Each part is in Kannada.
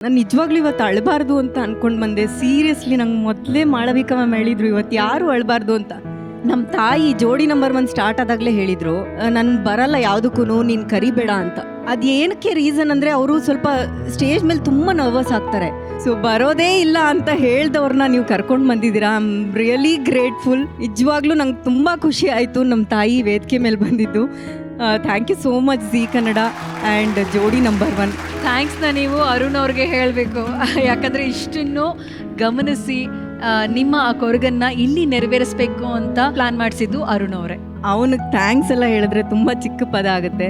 ನಾನು ನಿಜವಾಗ್ಲೂ ಇವತ್ತು ಅಳಬಾರ್ದು ಅಂತ ಅನ್ಕೊಂಡು ಬಂದೆ. ಸೀರಿಯಸ್ಲಿ ನಂಗೆ ಮೊದಲೇ ಮಾಳವಿಕಾ ಮ್ಯಾಮ್ ಹೇಳಿದ್ರು ಇವತ್ತು ಯಾರು ಅಳಬಾರ್ದು ಅಂತ. ನಮ್ಮ ತಾಯಿ ಜೋಡಿ ನಂಬರ್ 1 ಸ್ಟಾರ್ಟ್ ಆದಾಗಲೇ ಹೇಳಿದ್ರು ನಾನು ಬರಲ್ಲ ಯಾವುದಕ್ಕೂ, ನೀನು ಕರಿಬೇಡ ಅಂತ. ಅದು ಏನಕ್ಕೆ ರೀಸನ್ ಅಂದರೆ ಅವರು ಸ್ವಲ್ಪ ಸ್ಟೇಜ್ ಮೇಲೆ ತುಂಬ ನರ್ವಸ್ ಆಗ್ತಾರೆ. ಸೊ ಬರೋದೇ ಇಲ್ಲ ಅಂತ ಹೇಳ್ದವ್ರನ್ನ ನೀವು ಕರ್ಕೊಂಡು ಬಂದಿದ್ದೀರಾ. I am really grateful. ನಿಜವಾಗ್ಲೂ ನಂಗೆ ತುಂಬ ಖುಷಿ ಆಯಿತು ನಮ್ಮ ತಾಯಿ ವೇದಿಕೆ ಮೇಲೆ ಬಂದಿದ್ದು. Thank you so much Zee Kannada and Jodi number 1. ಥ್ಯಾಂಕ್ಸ್ನ ನೀವು ಅರುಣ್ ಅವ್ರಿಗೆ ಹೇಳಬೇಕು. ಯಾಕಂದರೆ ಇಷ್ಟನ್ನು ಗಮನಿಸಿ ನಿಮ್ಮ ಆ ಕೊರಗನ್ನ ಇಲ್ಲಿ ನೆರವೇರಿಸಬೇಕು ಅಂತ ಪ್ಲಾನ್ ಮಾಡಿಸಿದ್ದು ಅರುಣ್ ಅವರೇ. ಅವನಿಗೆ ಥ್ಯಾಂಕ್ಸ್ ಎಲ್ಲ ಹೇಳಿದ್ರೆ ತುಂಬ ಚಿಕ್ಕ ಪದ ಆಗುತ್ತೆ.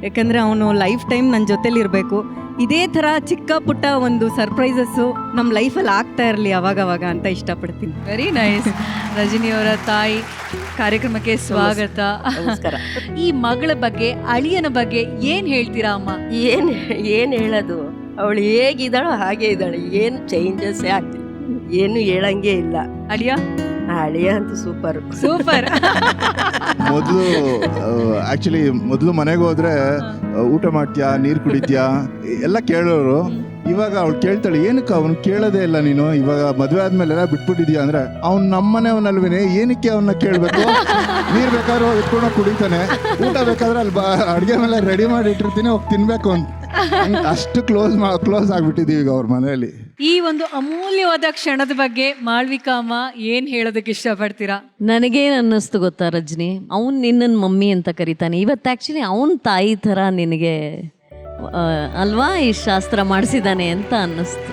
ಯಾಕಂದರೆ ಅವನು ಲೈಫ್ ಟೈಮ್ ನನ್ನ ಜೊತೆಲಿರಬೇಕು. ಇದೇ ಥರ ಚಿಕ್ಕ ಪುಟ್ಟ ಒಂದು ಸರ್ಪ್ರೈಸಸ್ಸು ನಮ್ಮ ಲೈಫಲ್ಲಿ ಆಗ್ತಾ ಇರಲಿ ಅವಾಗವಾಗ ಅಂತ ಇಷ್ಟಪಡ್ತೀನಿ. Very nice. ರಜನಿಯವರ ತಾಯಿ ಕಾರ್ಯಕ್ರಮಕ್ಕೆ ಸ್ವಾಗತ. ಈ ಮಗಳ ಬಗ್ಗೆ, ಅಳಿಯನ ಬಗ್ಗೆ ಏನು ಹೇಳ್ತೀರಾ ಅಮ್ಮ? ಏನು ಹೇಳೋದು, ಅವಳು ಹೇಗಿದ್ದಾಳೋ ಹಾಗೆ ಇದ್ದಾಳೆ, ಏನು ಚೇಂಜಸ್ಸೇ ಆಗ್ತಿಲ್ಲ, ಏನು ಹೇಳಂಗೆ ಇಲ್ಲ. ಅಳಿಯ ಅಂತೂ ಸೂಪರ್. ಮೊದಲು ಮನೆಗೆ ಹೋದ್ರೆ ಊಟ ಮಾಡ್ತೀಯಾ, ನೀರು ಕುಡಿತೀಯಾ ಎಲ್ಲ ಕೇಳೋರು. ಇವಾಗ ಅವ್ಳು ಕೇಳ್ತಾಳೆ, ಏನಕ್ಕೆ ಅವ್ನು ಕೇಳೋದೇ ಇಲ್ಲ ನೀನು, ಇವಾಗ ಮದುವೆ ಆದ್ಮೇಲೆ ಎಲ್ಲ ಬಿಟ್ಬಿಟ್ಟಿದ್ಯಾ ಅಂದ್ರೆ ಅವ್ನು ನಮ್ಮನೆಯವನಲ್ವೇನೆ, ಏನಕ್ಕೆ ಅವನ್ನ ಕೇಳಬೇಕು? ನೀರು ಬೇಕಾದ್ರೂ ಇಟ್ಕೊಂಡು ಕುಡಿತಾನೆ, ಊಟ ಬೇಕಾದ್ರೆ ಅಲ್ಲಿ ಅಡುಗೆ ಮೇಲೆ ರೆಡಿ ಮಾಡಿ ಇಟ್ಟಿರ್ತೀನಿ, ಹೋಗಿ ತಿನ್ಬೇಕು ಅಂತ. ಅಷ್ಟು ಕ್ಲೋಸ್ ಆಗ್ಬಿಟ್ಟಿದೀವಿ ಈಗ ಅವ್ರ ಮನೆಯಲ್ಲಿ. ಈ ಒಂದು ಅಮೂಲ್ಯವಾದ ಕ್ಷಣದ ಬಗ್ಗೆ ಮಾಳ್ವಿಕಾ ಅಮ್ಮ ಏನ್ ಹೇಳೋದಕ್ಕೆ ಇಷ್ಟಪಡ್ತೀರಾ? ನನಗೇನು ಅನ್ನಿಸ್ತು ಗೊತ್ತಾ ರಜನಿ, ಅವ್ನು ನಿನ್ನನ್ನು ಮಮ್ಮಿ ಅಂತ ಕರೀತಾನೆ. ಇವತ್ತು ಆ್ಯಕ್ಚುಲಿ ಅವನ ತಾಯಿ ಥರ ನಿನಗೆ ಅಲ್ವಾ ಈ ಶಾಸ್ತ್ರ ಮಾಡಿಸಿದ್ದಾನೆ ಅಂತ ಅನ್ನಿಸ್ತು.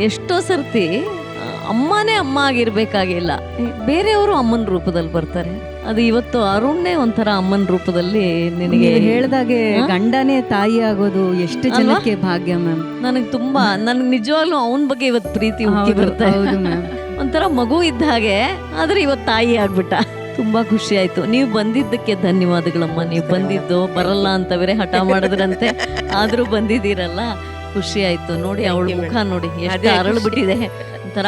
ಎಷ್ಟೋ ಸರ್ತಿ ಅಮ್ಮನೇ ಅಮ್ಮ ಆಗಿರ್ಬೇಕಾಗಿಲ್ಲ, ಬೇರೆಯವರು ಅಮ್ಮನ ರೂಪದಲ್ಲಿ ಬರ್ತಾರೆ. ಅದು ಇವತ್ತು ಅರುಣ್ನೇ ಒಂಥರ ಅಮ್ಮನ ರೂಪದಲ್ಲಿ ನಿನಗೆ ಹೇಳ್ದಾಗೆ ಗಂಡನೇ ತಾಯಿ ಆಗೋದು ಎಷ್ಟು ಜನಕ್ಕೆ ಭಾಗ್ಯ ಮ್ಯಾಮ್. ನನಗೆ ನಿಜವಾಗ್ಲೂ ಅವನ ಬಗ್ಗೆ ಇವತ್ತು ಪ್ರೀತಿ ಉಕ್ಕಿ ಬರ್ತಾ ಇದೆ. ಒಂಥರ ಮಗು ಇದ್ದ ಹಾಗೆ, ಆದ್ರೆ ಇವತ್ತು ತಾಯಿ ಆಗ್ಬಿಟ್ಟ. ತುಂಬಾ ಖುಷಿ ಆಯ್ತು. ನೀವು ಬಂದಿದ್ದಕ್ಕೆ ಧನ್ಯವಾದಗಳಮ್ಮ. ನೀವು ಬಂದಿದ್ದು ಬರಲ್ಲ ಅಂತ ಬೇರೆ ಹಠ ಮಾಡಿದ್ರಂತೆ, ಆದ್ರೂ ಬಂದಿದ್ದೀರಲ್ಲ, ಖುಷಿ ಆಯ್ತು. ನೋಡಿ ಅವಳ ಮುಖ ನೋಡಿ ಎಷ್ಟು ಅರಳ್ಬಿಟ್ಟಿದೆ. ಒಂಥರ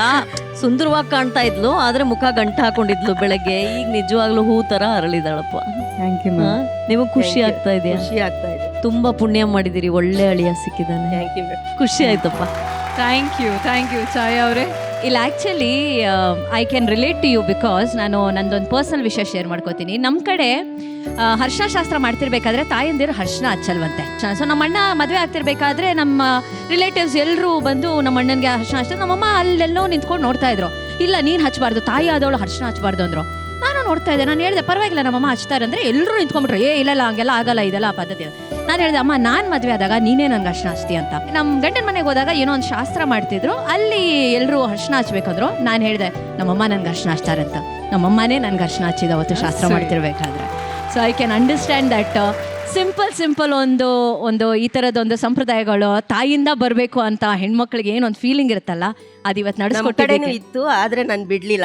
ಸುಂದರವಾಗಿ ಕಾಣ್ತಾ ಇದ್ಲು, ಆದ್ರೆ ಮುಖ ಗಂಟ ಹಾಕೊಂಡಿದ್ಲು ಬೆಳಗ್ಗೆ. ಈಗ ನಿಜವಾಗ್ಲೂ ಹೂ ತರ ಅರಳಿದಾಳಪ್ಪ. Thank you ma'am. ನಿಮಗೆ ಖುಷಿ ಆಗ್ತಾ ಇದೆಯಾ? ಖುಷಿ ಆಗ್ತಾ ಇದೆ. ತುಂಬಾ ಪುಣ್ಯ ಮಾಡಿದಿರಿ, ಒಳ್ಳೆ ಅಳಿಯ ಸಿಕ್ಕಿದ್ದಾನೆ. Thank you. ಖುಷಿ ಆಯ್ತಪ್ಪ. ಥ್ಯಾಂಕ್ ಯು ಛಾಯಾ ಅವರೇ. ಇಲ್ಲ, actually I can relate to you because ನಾನು ನಂದೊಂದು ಪರ್ಸನಲ್ ವಿಷಯ ಶೇರ್ ಮಾಡ್ಕೋತೀನಿ. ನಮ್ಮ ಕಡೆ ಅರ್ಶಿನ ಶಾಸ್ತ್ರ ಮಾಡ್ತಿರ್ಬೇಕಾದ್ರೆ ತಾಯಂದಿರು ಅರ್ಶಿನ ಹಚ್ಚಲ್ವಂತೆ. ಸೊ ನಮ್ಮ ಅಣ್ಣ ಮದುವೆ ಆಗ್ತಿರ್ಬೇಕಾದ್ರೆ ನಮ್ಮ ರಿಲೇಟಿವ್ಸ್ ಎಲ್ಲರೂ ಬಂದು ನಮ್ಮ ಅಣ್ಣನಿಗೆ ಅರ್ಶಿನ ಹಚ್ತಾರೆ. ನಮ್ಮಮ್ಮ ಅಲ್ಲೆಲ್ಲೋ ನಿಂತ್ಕೊಂಡು ನೋಡ್ತಾ ಇದ್ರು, ಇಲ್ಲ ನೀನು ಹಚ್ಚಬಾರ್ದು, ತಾಯಿ ಆದವಳು ಅರ್ಶಿನ ಹಚ್ಚಬಾರ್ದು ಅಂದರು. ನಾನು ನೋಡ್ತಾ ಇದ್ದೆ, ನಾನು ಹೇಳಿದೆ ಪರವಾಗಿಲ್ಲ ನಮ್ಮಮ್ಮ ಹಚ್ತಾರೆ ಅಂದರೆ ಎಲ್ಲರೂ ನಿಂತ್ಕೊಂಡ್ಬಿಟ್ರು, ಇಲ್ಲ ಹಂಗೆಲ್ಲ ಆಗಲ್ಲ, ಇದೆಲ್ಲ ಪದ್ಧತಿ. ನಾನು ಹೇಳಿದೆ, ಅಮ್ಮ ನಾನು ಮದುವೆ ಆದಾಗ ನೀನೇ ನಂಗೆ ಅರ್ಶಿನ ಹಚ್ತಿ ಅಂತ. ನಮ್ಮ ಗಂಡನ ಮನೆಗೆ ಹೋದಾಗ ಏನೋ ಒಂದು ಶಾಸ್ತ್ರ ಮಾಡ್ತಿದ್ರು, ಅಲ್ಲಿ ಎಲ್ಲರೂ ಅರ್ಶಿನ ಹಚ್ಬೇಕಂದ್ರು. ನಾನು ಹೇಳಿದೆ ನಮ್ಮಮ್ಮ ನನ್ಗೆ ಅರ್ಶಿನ ಹಚ್ತಾರೆ ಅಂತ. ನಮ್ಮಮ್ಮನೇ ನನ್ಗೆ ಅರ್ಶಿನ ಹಚ್ಚಿದ ಅವತ್ತು ಶಾಸ್ತ್ರ ಮಾಡ್ತಿರ್ಬೇಕಾದ್ರೆ. So I can understand that simple ಒಂದು ಈ ಥರದೊಂದು ಸಂಪ್ರದಾಯಗಳು ತಾಯಿಯಿಂದ ಬರಬೇಕು ಅಂತ ಹೆಣ್ಮಕ್ಳಿಗೆ ಏನೊಂದು ಫೀಲಿಂಗ್ ಇರುತ್ತಲ್ಲ, ಅದು ಇವತ್ತು ನಡೆಸ್ಕೊಟ್ಟೇನು ಇತ್ತು, ಆದ್ರೆ ನಾನು ಬಿಡ್ಲಿಲ್ಲ.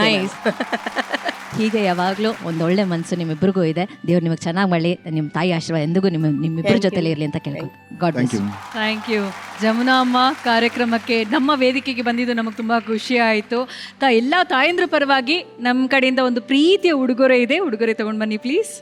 ನೈಸ್. ಹೀಗೆ ಯಾವಾಗಲೂ ಒಂದೊಳ್ಳೆ ಮನಸ್ಸು ನಿಮ್ಮಿಬ್ಬರಿಗೂ ಇದೆ. ದೇವ್ರು ನಿಮಗೆ ಚೆನ್ನಾಗಿ ಮಾಡಲಿ, ನಿಮ್ಮ ತಾಯಿ ಆಶೀರ್ವಾದ ಎಂದಿಗೂ ನಿಮ್ಮಿಬ್ಬರ ಜೊತೆಲಿ ಇರಲಿ ಅಂತ ಕೇಳ್ಕೊಂಡು. God bless. Thank you. Jamuna ಅಮ್ಮ ಕಾರ್ಯಕ್ರಮಕ್ಕೆ ನಮ್ಮ ವೇದಿಕೆಗೆ ಬಂದಿದ್ದು ನಮಗೆ ತುಂಬ ಖುಷಿ ಆಯಿತು. ಎಲ್ಲ ತಾಯಂದ್ರ ಪರವಾಗಿ ನಮ್ಮ ಕಡೆಯಿಂದ ಒಂದು ಪ್ರೀತಿಯ ಉಡುಗೊರೆ ಇದೆ, ಉಡುಗೊರೆ ತಗೊಂಡು ಬನ್ನಿ ಪ್ಲೀಸ್.